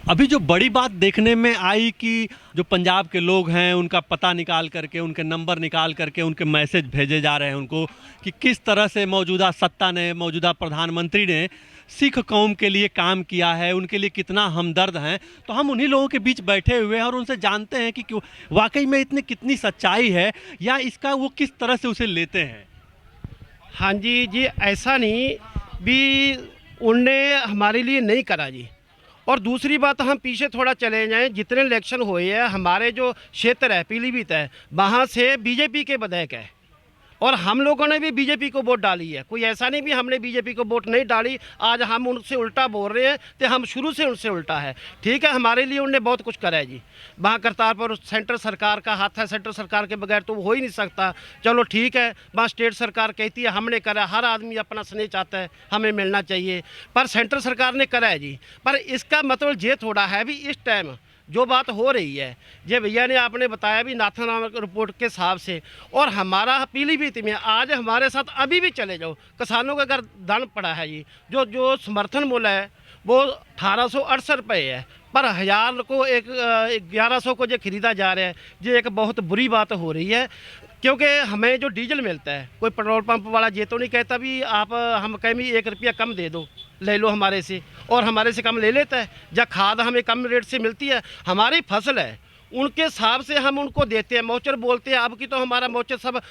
अभी जो बड़ी बात देखने में आई कि जो पंजाब के लोग हैं उनका पता निकाल करके, उनके नंबर निकाल करके उनके मैसेज भेजे जा रहे हैं उनको, कि किस तरह से मौजूदा सत्ता ने, मौजूदा प्रधानमंत्री ने सिख कौम के लिए काम किया है, उनके लिए कितना हमदर्द हैं। तो हम उन्हीं लोगों के बीच बैठे हुए हैं और उनसे जानते हैं कि क्यों वाकई में इतनी कितनी सच्चाई है, या इसका वो किस तरह से उसे लेते हैं। हाँ जी जी, ऐसा नहीं भी उनने हमारे लिए नहीं करा जी। और दूसरी बात, हम पीछे थोड़ा चले जाएं, जितने इलेक्शन हुए हैं हमारे जो क्षेत्र है पीलीभीत है, वहाँ से बीजेपी के विधायक है और हम लोगों ने भी बीजेपी को वोट डाली है। कोई ऐसा नहीं भी हमने बीजेपी को वोट नहीं डाली, आज हम उनसे उल्टा बोल रहे हैं तो हम शुरू से उनसे उल्टा है। ठीक है, हमारे लिए उनने बहुत कुछ करा है जी। वहाँ करतारपुर सेंट्रल सरकार का हाथ है, सेंट्रल सरकार के बगैर तो हो ही नहीं सकता। चलो ठीक है, वहाँ स्टेट सरकार कहती है हमने करा, हर आदमी अपना स्नेह चाहता है, हमें मिलना चाहिए, पर सेंट्रल सरकार ने करा है जी। पर इसका मतलब ये थोड़ा है भी इस टाइम जो बात हो रही है, ये भैया ने आपने बताया भी नाथन रिपोर्ट के हिसाब से, और हमारा पीलीभीत में आज हमारे साथ अभी भी चले जाओ, किसानों का अगर दान पड़ा है जी, जो समर्थन मूल्य है वो 1868 रुपये है, पर 1000 को 1100 को जो खरीदा जा रहा है, ये एक बहुत बुरी बात हो रही है। क्योंकि हमें जो डीजल मिलता है, कोई पेट्रोल पंप वाला ये तो नहीं कहता भी आप हम कहीं भी 1 रुपया कम दे दो, ले लो हमारे से, और हमारे से कम ले लेता है। जब खाद हमें कम रेट से मिलती है, हमारी फसल है उनके हिसाब से हम उनको देते हैं। मौचर बोलते हैं, अब की तो हमारा मौचर सब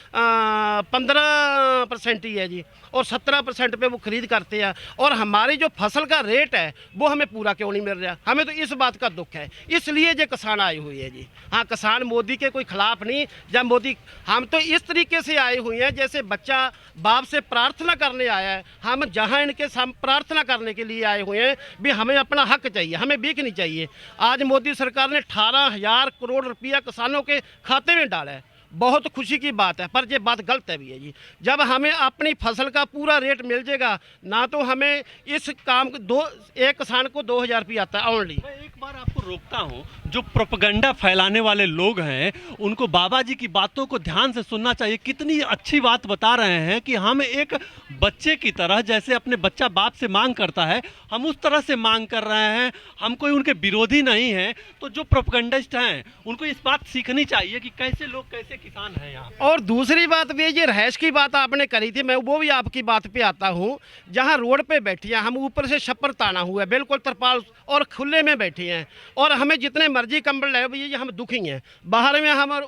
15% ही है जी, और 17% पे वो खरीद करते हैं, और हमारी जो फसल का रेट है वो हमें पूरा क्यों नहीं मिल रहा। हमें तो इस बात का दुख है, इसलिए जो किसान आए हुए हैं जी। हाँ, किसान मोदी के कोई खिलाफ नहीं, जब मोदी, हम तो इस तरीके से आए हुए हैं जैसे बच्चा बाप से प्रार्थना करने आया है। हम जहाँ इनके सामने प्रार्थना करने के लिए आए हुए हैं भी हमें अपना हक चाहिए, हमें भीख नहीं चाहिए। आज मोदी सरकार ने 18,000 करोड़ रुपया किसानों के खाते में डाला है, बहुत खुशी की बात है, पर ये बात गलत है भी है जी। जब हमें अपनी फसल का पूरा रेट मिल जाएगा ना, तो हमें इस काम को एक किसान को 2,000 रुपया आता है ओनली। मैं एक बार आपको रोकता हूँ, जो प्रोपेगेंडा फैलाने वाले लोग हैं उनको बाबा जी की बातों को ध्यान से सुनना चाहिए। कितनी अच्छी बात बता रहे हैं कि हम एक बच्चे की तरह, जैसे अपने बच्चा बाप से मांग करता है, हम उस तरह से मांग कर रहे हैं। हम कोई उनके विरोधी नहीं हैं। तो जो प्रोपेगेंडिस्ट हैं उनको इस बात सीखनी चाहिए कि कैसे लोग, कैसे किसान हैं यहाँ। और दूसरी बात भी, ये रहायश की बात आपने करी थी, मैं वो भी आपकी बात पे आता हूँ। जहाँ रोड पे बैठी हैं हम, ऊपर से छप्पर ताना हुआ है, बिल्कुल तरपाल और खुले में बैठे हैं, और हमें जितने मर्जी कंबल ले भैया हम दुखी हैं। बाहर में हम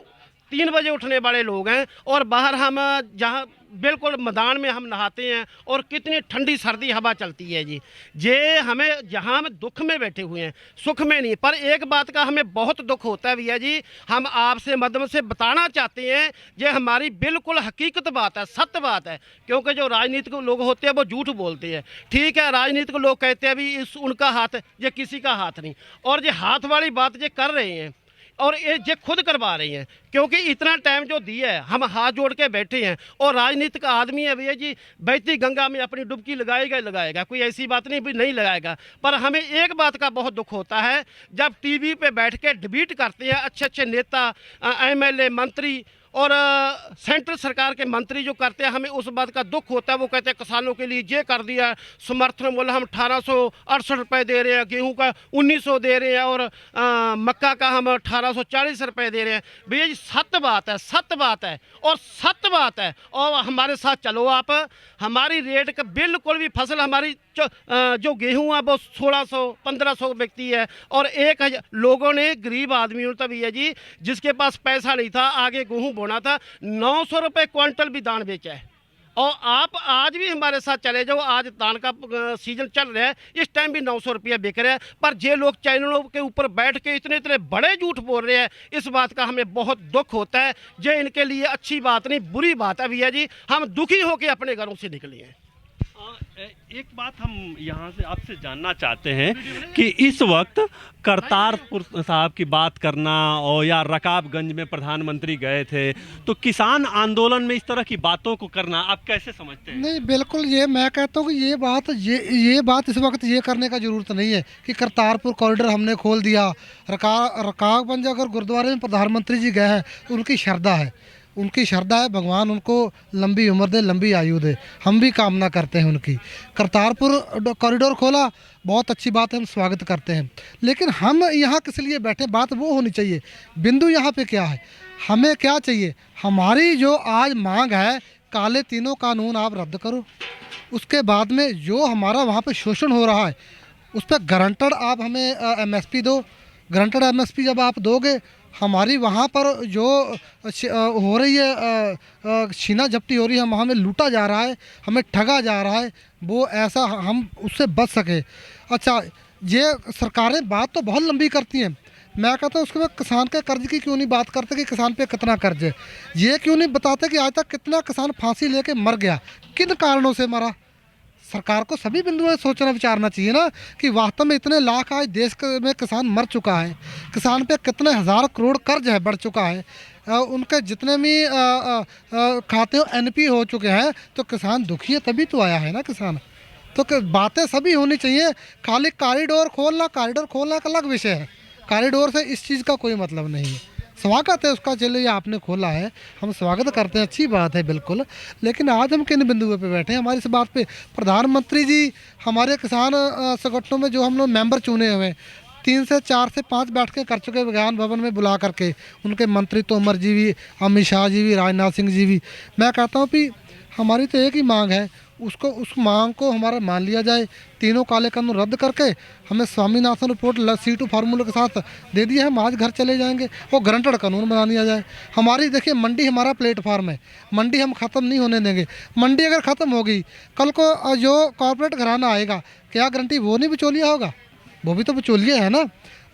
3 बजे उठने वाले लोग हैं, और बाहर हम जहाँ बिल्कुल मैदान में हम नहाते हैं, और कितनी ठंडी सर्दी हवा चलती है जी। ये हमें जहाँ हम दुख में बैठे हुए हैं, सुख में नहीं। पर एक बात का हमें बहुत दुख होता है भैया जी, हम आपसे मदद से बताना चाहते हैं, ये हमारी बिल्कुल हकीकत बात है, सत्य बात है। क्योंकि जो राजनीतिक लोग होते हैं वो झूठ बोलते हैं। ठीक है, राजनीतिक लोग कहते हैं भी इस उनका हाथ, ये किसी का हाथ नहीं, और ये हाथ वाली बात ये कर रहे हैं, और ये खुद करवा रही हैं। क्योंकि इतना टाइम जो दिया है, हम हाथ जोड़ के बैठे हैं, और राजनीतिक आदमी है भैया जी, बहती गंगा में अपनी डुबकी लगाएगा ही लगाएगा, कोई ऐसी बात नहीं भी नहीं लगाएगा। पर हमें एक बात का बहुत दुख होता है, जब टीवी पे बैठ के डिबेट करते हैं अच्छे अच्छे नेता, एमएलए, मंत्री और सेंट्रल सरकार के मंत्री जो करते हैं, हमें उस बात का दुख होता है। वो कहते हैं किसानों के लिए ये कर दिया, समर्थन मूल्य हम 1868 रुपये दे रहे हैं, गेहूं का 1900 दे रहे हैं, और मक्का का हम 1840 रुपये दे रहे हैं। भैया जी सत्य बात है, सत्य बात है, और सत्य बात है। और हमारे साथ चलो आप, हमारी रेट का बिल्कुल भी फसल, हमारी जो गेहूँ है वो 1600-1500 बिकती है, और 1000 लोगों ने, गरीब आदमियों तक भैया जी जिसके पास पैसा नहीं था, आगे गेहूँ बोना था, 900 रुपये क्विंटल भी दान बेचा है। और आप आज भी हमारे साथ चले जाओ, आज धान का सीजन चल रहा है, इस टाइम भी 900 रुपया बिक रहा है। पर जे लोग चैनलों के ऊपर बैठ के इतने इतने बड़े झूठ बोल रहे हैं, इस बात का हमें बहुत दुख होता है। ये इनके लिए अच्छी बात नहीं, बुरी बात है भैया जी। हम दुखी होकर अपने घरों से निकले हैं। एक बात हम यहाँ से आपसे जानना चाहते हैं कि इस वक्त करतारपुर साहब की बात करना, और या रकाबगंज में प्रधानमंत्री गए थे, तो किसान आंदोलन में इस तरह की बातों को करना आप कैसे समझते हैं? नहीं, बिल्कुल, ये मैं कहता हूँ कि ये बात इस वक्त ये करने का ज़रूरत नहीं है कि करतारपुर कॉरिडोर हमने खोल दिया। रकाबगंज अगर गुरुद्वारे में प्रधानमंत्री जी गए हैं, उनकी श्रद्धा है, उनकी श्रद्धा है, भगवान उनको लंबी उम्र दे, लंबी आयु दे, हम भी कामना करते हैं उनकी। करतारपुर कॉरिडोर खोला, बहुत अच्छी बात है, हम स्वागत करते हैं। लेकिन हम यहाँ किस लिए बैठे, बात वो होनी चाहिए। बिंदु यहाँ पे क्या है, हमें क्या चाहिए, हमारी जो आज मांग है, काले तीनों कानून आप रद्द करो। उसके बाद में जो हमारा वहाँ पे शोषण हो रहा है उस पर गारंटेड आप हमें एमएसपी दो। गारंटेड एमएसपी जब आप दोगे, हमारी वहाँ पर जो हो रही है छीना झपटी हो रही है, हमें लूटा जा रहा है, हमें ठगा जा रहा है, वो ऐसा हम उससे बच सके। अच्छा, ये सरकारें बात तो बहुत लंबी करती हैं, मैं कहता हूँ उसके बाद किसान के कर्ज की क्यों नहीं बात करते कि किसान पे कितना कर्ज है। ये क्यों नहीं बताते कि आज तक कितना किसान फांसी लेके मर गया, किन कारणों से मरा। सरकार को सभी बिंदुओं सोचना विचारना चाहिए ना कि वास्तव में इतने लाख आज देश में किसान मर चुका है, किसान पे कितने हज़ार करोड़ कर्ज है बढ़ चुका है, उनके जितने भी खाते हो एनपी हो चुके हैं, तो किसान दुखी है, तभी तो आया है ना किसान। तो बातें सभी होनी चाहिए, खाली कॉरिडोर खोलना एक अलग विषय है। कॉरिडोर से इस चीज़ का कोई मतलब नहीं है। स्वागत है उसका, चलिए आपने खोला है, हम स्वागत करते हैं, अच्छी बात है बिल्कुल। लेकिन आज हम किन बिंदुओं पे बैठे हैं, हमारी इस बात पे प्रधानमंत्री जी हमारे किसान संगठनों में जो हम लोग मेंबर चुने हुए हैं, 3 से 4 से 5 बैठकें कर चुके विज्ञान भवन में बुला करके, उनके मंत्री तोमर जी भी, अमित शाह जी भी, राजनाथ सिंह जी भी। मैं कहता हूँ कि हमारी तो एक ही मांग है, उसको उस मांग को हमारा मान लिया जाए। तीनों काले कानून रद्द करके हमें स्वामीनाथन रिपोर्ट C2 फार्मूले के साथ दे दिया, हम आज घर चले जाएंगे। वो गारंटेड कानून बना दिया जाए। हमारी देखिए मंडी हमारा प्लेटफार्म है, मंडी हम ख़त्म नहीं होने देंगे। मंडी अगर ख़त्म होगी, कल को जो कॉरपोरेट घराना आएगा, क्या गारंटी वो नहीं बिचौलिया होगा, वो भी तो बिचौलिया है ना।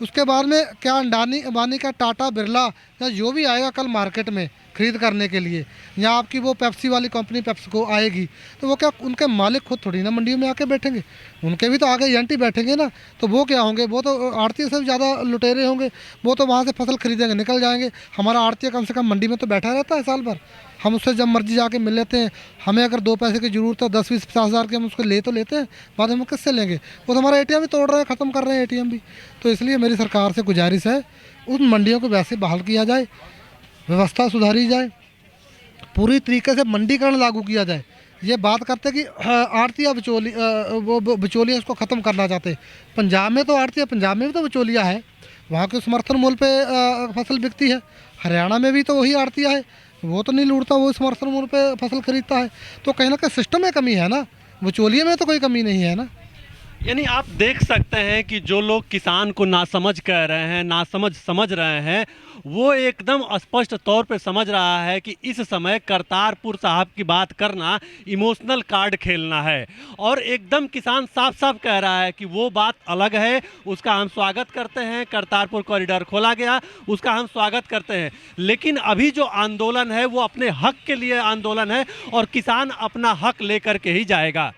उसके बाद में क्या अंडानी अंबानी का टाटा बिरला या जो भी आएगा कल मार्केट में ख़रीद करने के लिए, या आपकी वो पेप्सी वाली कंपनी पेप्सिको आएगी, तो वो क्या उनके मालिक खुद थोड़ी ना मंडियों में आके बैठेंगे, उनके भी तो आगे एजेंटी बैठेंगे ना। तो वो क्या होंगे, वो तो आड़ती से भी ज़्यादा लुटेरे होंगे, वो तो वहाँ से फसल खरीदेंगे निकल जाएंगे। हमारा आड़ती कम से कम मंडी में तो बैठा रहता है साल भर, हम उससे जब मर्जी जाके मिल लेते हैं। हमें अगर 2 पैसे की ज़रूरत है, 10, 20, 50 हज़ार के, हम उसको ले तो लेते हैं, बाद में हम किससे लेंगे। वो तो हमारा ATM भी तोड़ रहे हैं, ख़त्म कर रहे हैं ATM भी। तो इसलिए मेरी सरकार से गुजारिश है, उन मंडियों को वैसे बहाल किया जाए, व्यवस्था सुधारी जाए, पूरी तरीके से मंडीकरण लागू किया जाए। ये बात करते कि आड़तिया वो बिचौलिया उसको ख़त्म करना चाहते। पंजाब में तो आड़तिया, पंजाब में भी तो बिचौलिया है, वहाँ के समर्थन मूल्य पे फसल बिकती है। हरियाणा में भी तो वही आड़तिया है, वो तो नहीं लूटता, वो समर्थन मूल्य पे फसल खरीदता है। तो कहीं ना कहीं सिस्टम में कमी है ना, बिचौलिए में तो कोई कमी नहीं है ना। यानी आप देख सकते हैं कि जो लोग किसान को नासमझ कह रहे हैं, नासमझ समझ रहे हैं, वो एकदम स्पष्ट तौर पे समझ रहा है कि इस समय करतारपुर साहब की बात करना इमोशनल कार्ड खेलना है। और एकदम किसान साफ साफ कह रहा है कि वो बात अलग है, उसका हम स्वागत करते हैं। करतारपुर कॉरिडोर खोला गया, उसका हम स्वागत करते हैं। लेकिन अभी जो आंदोलन है वो अपने हक के लिए आंदोलन है, और किसान अपना हक लेकर के ही जाएगा।